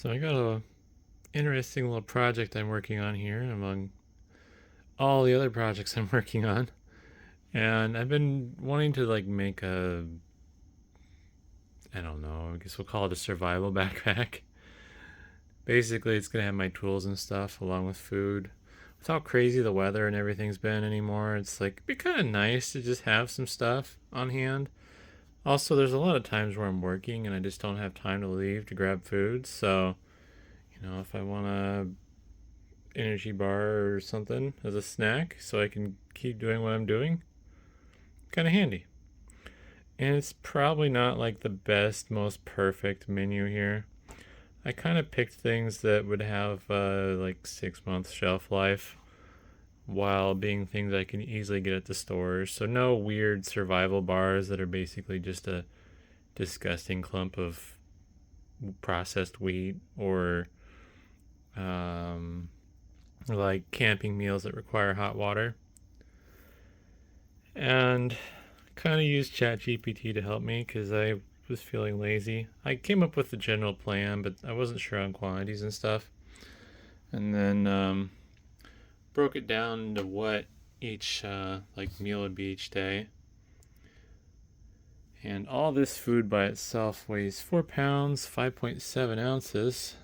So I got a interesting little project I'm working on here among all the other projects I'm working on. And I've been wanting to make I don't know, I guess we'll call it a survival backpack. Basically, it's going to have my tools and stuff along with food. With how crazy the weather and everything's been anymore, it's like it'd be kind of nice to just have some stuff on hand. Also, there's a lot of times where I'm working and I just don't have time to leave to grab food. So, if I want a energy bar or something as a snack so I can keep doing what I'm doing, kind of handy. And it's probably not like the best, most perfect menu here. I kind of picked things that would have like 6 months shelf life while being things I can easily get at the stores. So no weird survival bars that are basically just a disgusting clump of processed wheat or like camping meals that require hot water. And kind of used ChatGPT to help me because I was feeling lazy. I came up with the general plan, but I wasn't sure on quantities and stuff. And then broke it down into what each meal would be each day. And all this food by itself weighs 4 pounds, 5.7 ounces.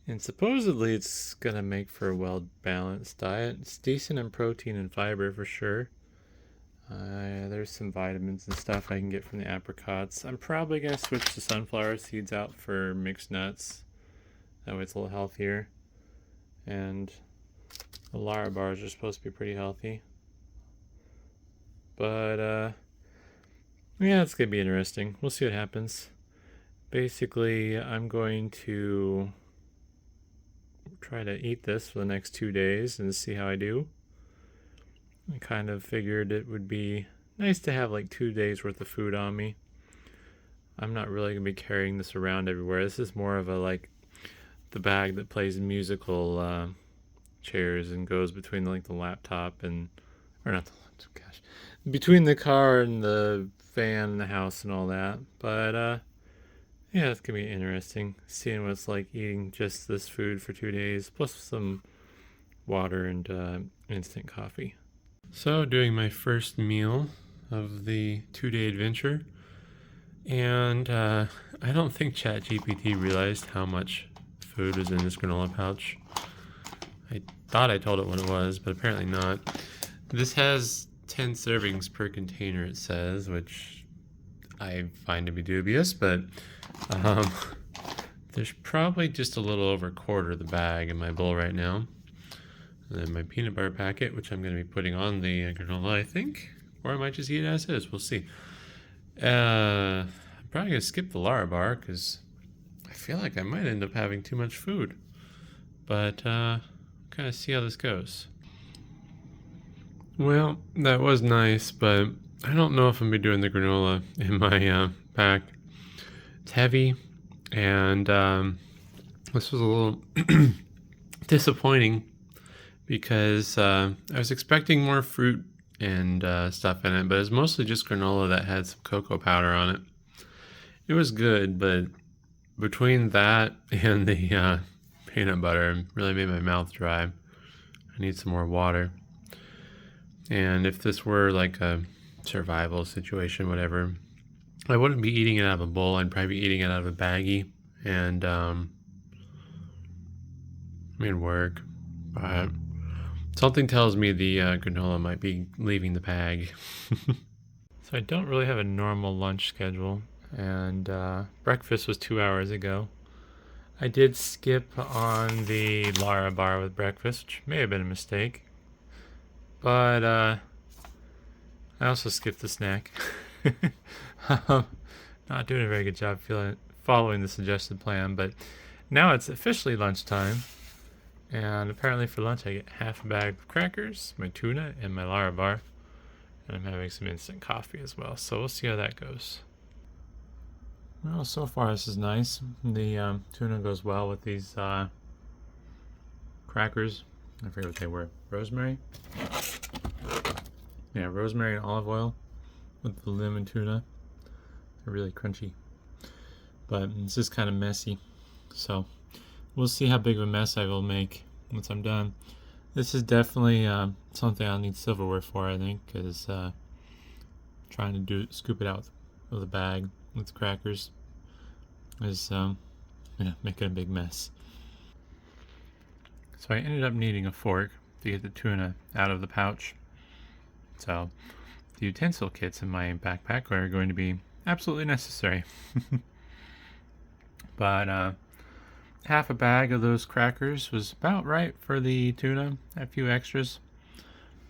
And supposedly it's gonna make for a well balanced diet. It's decent in protein and fiber for sure. There's some vitamins and stuff I can get from the apricots. I'm probably going to switch the sunflower seeds out for mixed nuts. That way it's a little healthier. And the Lara bars are supposed to be pretty healthy. But, yeah, it's going to be interesting. We'll see what happens. Basically, I'm going to try to eat this for the next 2 days and see how I do. I kind of figured it would be nice to have like 2 days worth of food on me. I'm not really going to be carrying this around everywhere. This is more of a the bag that plays musical chairs and goes between the laptop and, or not the laptop, gosh, between the car and the van and the house and all that. But yeah, it's going to be interesting seeing what it's like eating just this food for 2 days plus some water and instant coffee. So, doing my first meal of the 2 day adventure, and I don't think ChatGPT realized how much food was in this granola pouch. I thought I told it what it was, but apparently not. This has 10 servings per container, it says, which I find to be dubious, but there's probably just a little over a quarter of the bag in my bowl right now. And then my peanut butter packet, which I'm going to be putting on the granola, I think. Or I might just eat it as is. We'll see. I'm probably going to skip the Lara bar because I feel like I might end up having too much food. But kind of see how this goes. Well, that was nice, but I don't know if I'm going to be doing the granola in my pack. It's heavy, and this was a little disappointing. Because I was expecting more fruit and stuff in it, but it's mostly just granola that had some cocoa powder on it. It was good, but between that and the peanut butter, it really made my mouth dry. I need some more water. And if this were like a survival situation, whatever, I wouldn't be eating it out of a bowl. I'd probably be eating it out of a baggie, and it'd work, but something tells me the granola might be leaving the bag. So I don't really have a normal lunch schedule, and breakfast was 2 hours ago. I did skip on the Lara bar with breakfast, which may have been a mistake. But I also skipped the snack. Not doing a very good job following the suggested plan, but now it's officially lunchtime. And apparently for lunch I get half a bag of crackers, my tuna, and my Lara bar. And I'm having some instant coffee as well. So we'll see how that goes. Well, so far this is nice. The tuna goes well with these crackers. I forget what they were. Rosemary? Yeah, rosemary and olive oil with the lemon tuna. They're really crunchy. But it's just kind of messy. So we'll see how big of a mess I will make once I'm done. This is definitely something I'll need silverware for, I think, because trying to scoop it out of the bag with crackers is making a big mess. So I ended up needing a fork to get the tuna out of the pouch. So the utensil kits in my backpack are going to be absolutely necessary. But half a bag of those crackers was about right for the tuna. A few extras.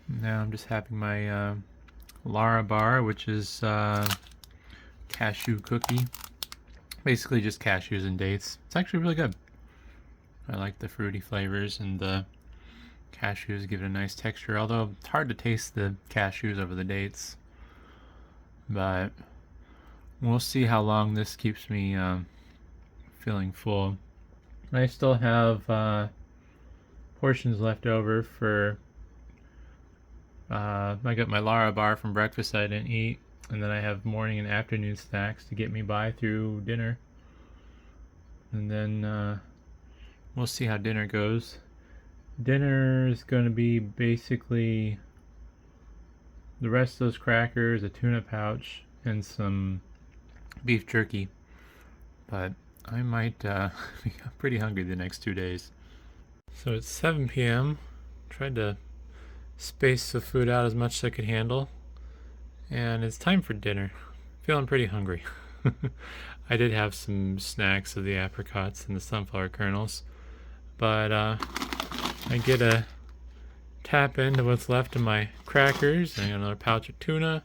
Now I'm just having my Lara bar, which is cashew cookie. Basically just cashews and dates. It's actually really good. I like the fruity flavors, and the cashews give it a nice texture, although it's hard to taste the cashews over the dates. But we'll see how long this keeps me feeling full. I still have portions left over for I got my Lara bar from breakfast I didn't eat, and then I have morning and afternoon snacks to get me by through dinner. And then we'll see how dinner goes. Dinner is going to be basically the rest of those crackers, a tuna pouch, and some beef jerky. But I might be pretty hungry the next 2 days. So it's 7 p.m. Tried to space the food out as much as I could handle. And it's time for dinner. Feeling pretty hungry. I did have some snacks of the apricots and the sunflower kernels. But I get a tap into what's left of my crackers. I got another pouch of tuna.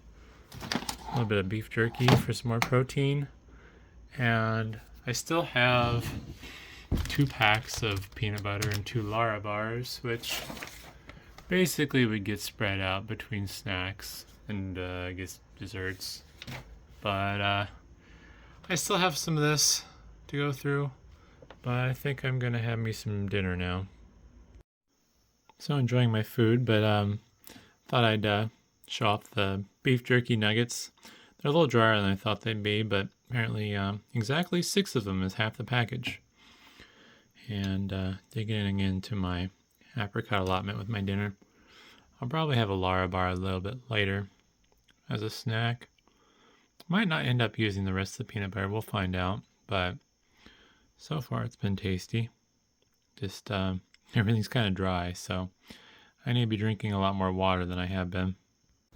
A little bit of beef jerky for some more protein. And I still have 2 packs of peanut butter and 2 Lara bars, which basically would get spread out between snacks and I guess desserts. But I still have some of this to go through. But I think I'm gonna have me some dinner now. So enjoying my food, but thought I'd show off the beef jerky nuggets. They're a little drier than I thought they'd be, but apparently exactly 6 of them is half the package. And digging into my apricot allotment with my dinner. I'll probably have a Lara bar a little bit later as a snack. Might not end up using the rest of the peanut butter, we'll find out, but so far it's been tasty. Just everything's kind of dry, so I need to be drinking a lot more water than I have been.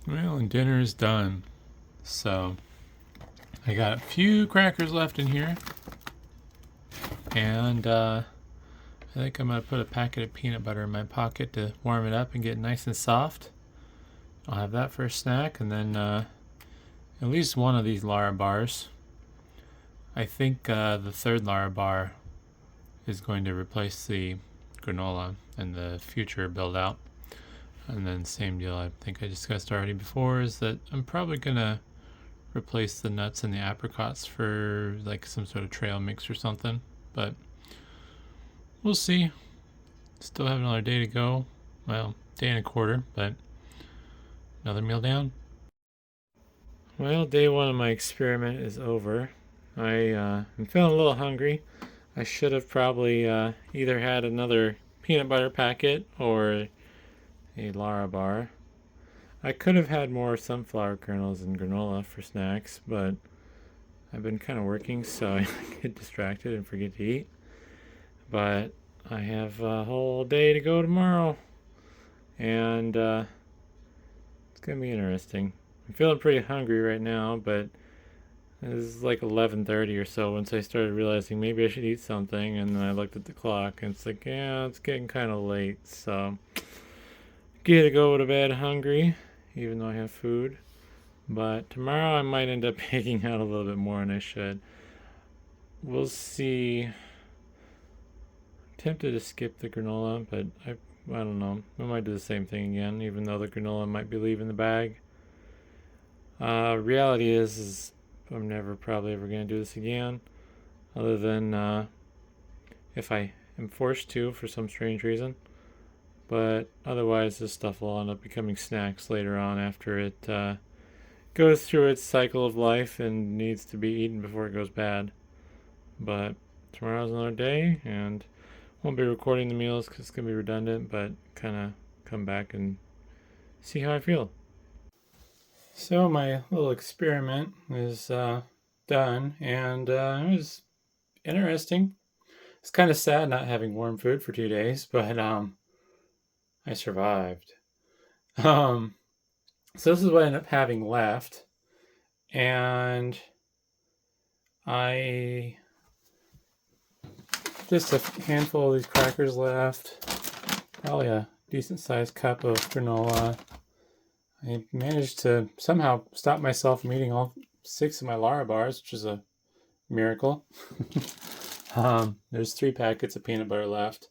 Well, and dinner is done. So I got a few crackers left in here, and I think I'm going to put a packet of peanut butter in my pocket to warm it up and get nice and soft. I'll have that for a snack, and then at least one of these Lara bars. I think the 3rd Lara bar is going to replace the granola in the future build out. And then same deal I think I discussed already before is that I'm probably going to replace the nuts and the apricots for like some sort of trail mix or something. But we'll see. Still have another day to go. Well, day and a quarter, but another meal down. Well, day 1 of my experiment is over. I'm feeling a little hungry. I should have probably either had another peanut butter packet or a Lara bar. I could have had more sunflower kernels and granola for snacks, but I've been kind of working, so I get distracted and forget to eat. But I have a whole day to go tomorrow, and it's gonna be interesting. I'm feeling pretty hungry right now, but it was like 11:30 or so once I started realizing maybe I should eat something, and then I looked at the clock and it's like, yeah, it's getting kind of late, so get to go to bed hungry, even though I have food. But tomorrow I might end up picking out a little bit more than I should. We'll see. I'm tempted to skip the granola, but I don't know. I might do the same thing again, even though the granola might be leaving the bag. Reality is I'm never probably ever going to do this again, other than if I am forced to for some strange reason. But otherwise, this stuff will end up becoming snacks later on after it goes through its cycle of life and needs to be eaten before it goes bad. But tomorrow's another day, and won't be recording the meals because it's gonna be redundant, but kind of come back and see how I feel. So my little experiment is done, and it was interesting. It's kind of sad not having warm food for 2 days, but I survived. Um, so this is what I ended up having left, and I just a handful of these crackers left, probably a decent sized cup of granola. I managed to somehow stop myself from eating all 6 of my Lara bars, which is a miracle. There's 3 packets of peanut butter left,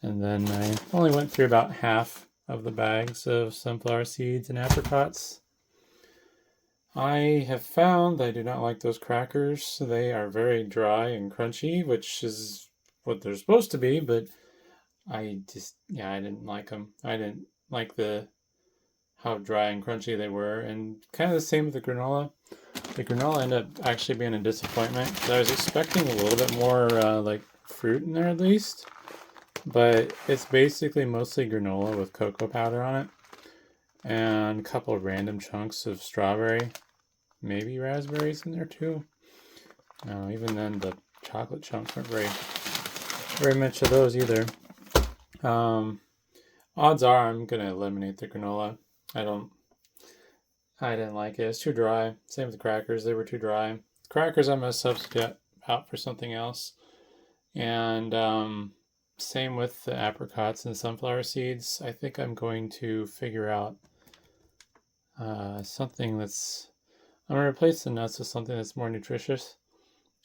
and then I only went through about half of the bags of sunflower seeds and apricots. I have found I do not like those crackers. They are very dry and crunchy, which is what they're supposed to be, but I didn't like them. I didn't like how dry and crunchy they were, and kind of the same with the granola. The granola ended up actually being a disappointment because I was expecting a little bit more like fruit in there at least, but it's basically mostly granola with cocoa powder on it and a couple of random chunks of strawberry, maybe raspberries in there too. No, even then the chocolate chunks weren't very much of those either. Odds are I'm gonna eliminate the granola. I didn't like it. It's too dry. Same with the crackers. They were too dry. Crackers I'm gonna substitute out for something else. And same with the apricots and sunflower seeds. I think I'm going to figure out something that's. I'm gonna replace the nuts with something that's more nutritious,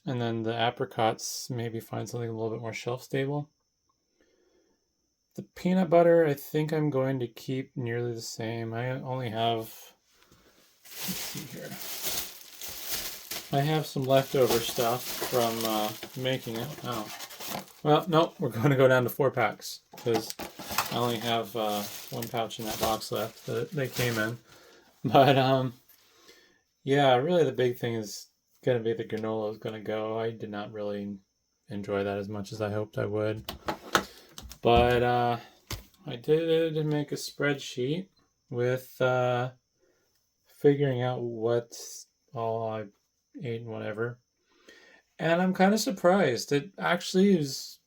and then the apricots maybe find something a little bit more shelf stable. The peanut butter, I think I'm going to keep nearly the same. I only have. Let's see here. I have some leftover stuff from making it. Oh. Well, no, we're going to go down to 4 packs because I only have 1 pouch in that box left that they came in. But yeah, really the big thing is going to be the granola is going to go. I did not really enjoy that as much as I hoped I would. But I did make a spreadsheet with figuring out what all I ate and whatever. And I'm kind of surprised. It actually is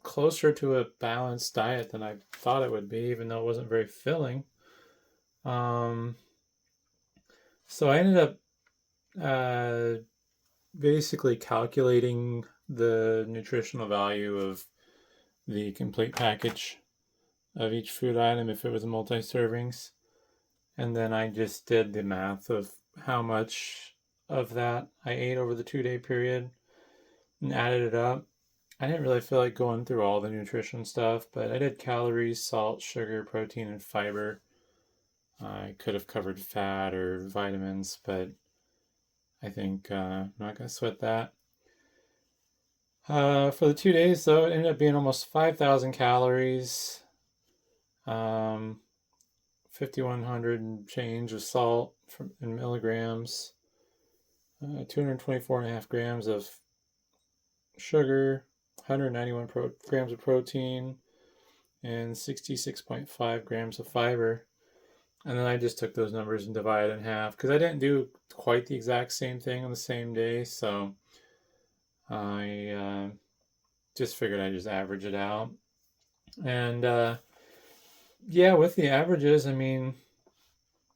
closer to a balanced diet than I thought it would be, even though it wasn't very filling. So I ended up basically calculating the nutritional value of the complete package of each food item if it was multi-servings. And then I just did the math of how much of that I ate over the 2-day period and added it up. I didn't really feel like going through all the nutrition stuff, but I did calories, salt, sugar, protein, and fiber. I could have covered fat or vitamins, but I think I'm not going to sweat that. For the 2 days, though, it ended up being almost 5,000 calories, 5,100 and change of salt in milligrams, 224.5 grams of sugar, 191 grams of protein, and 66.5 grams of fiber. And then I just took those numbers and divided in half because I didn't do quite the exact same thing on the same day. So I just figured I'd just average it out. And yeah, with the averages, I mean,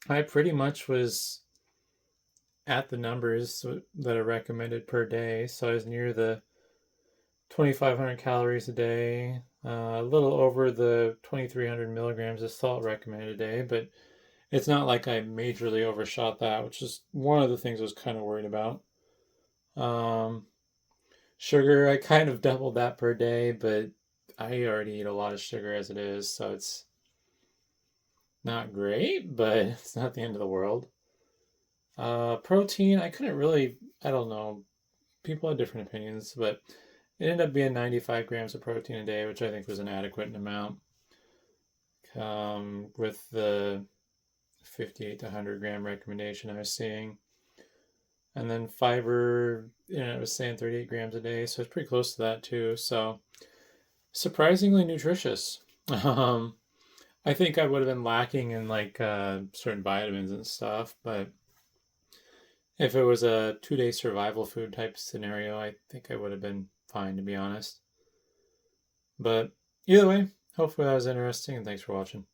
I pretty much was at the numbers that are recommended per day. So I was near the 2,500 calories a day, a little over the 2,300 milligrams of salt recommended a day, but it's not like I majorly overshot that, which is one of the things I was kind of worried about. Sugar, I kind of doubled that per day, but I already eat a lot of sugar as it is, so it's not great, but it's not the end of the world. Protein, I couldn't really, I don't know, people have different opinions, but it ended up being 95 grams of protein a day, which I think was an adequate amount. With the 58 to 100 gram recommendation I was seeing. And then fiber, it was saying 38 grams a day, so it's pretty close to that too. So surprisingly nutritious. Um, I think I would have been lacking in like certain vitamins and stuff, but if it was a 2 day survival food type scenario, I think I would have been fine to be honest. But either way, hopefully that was interesting and thanks for watching.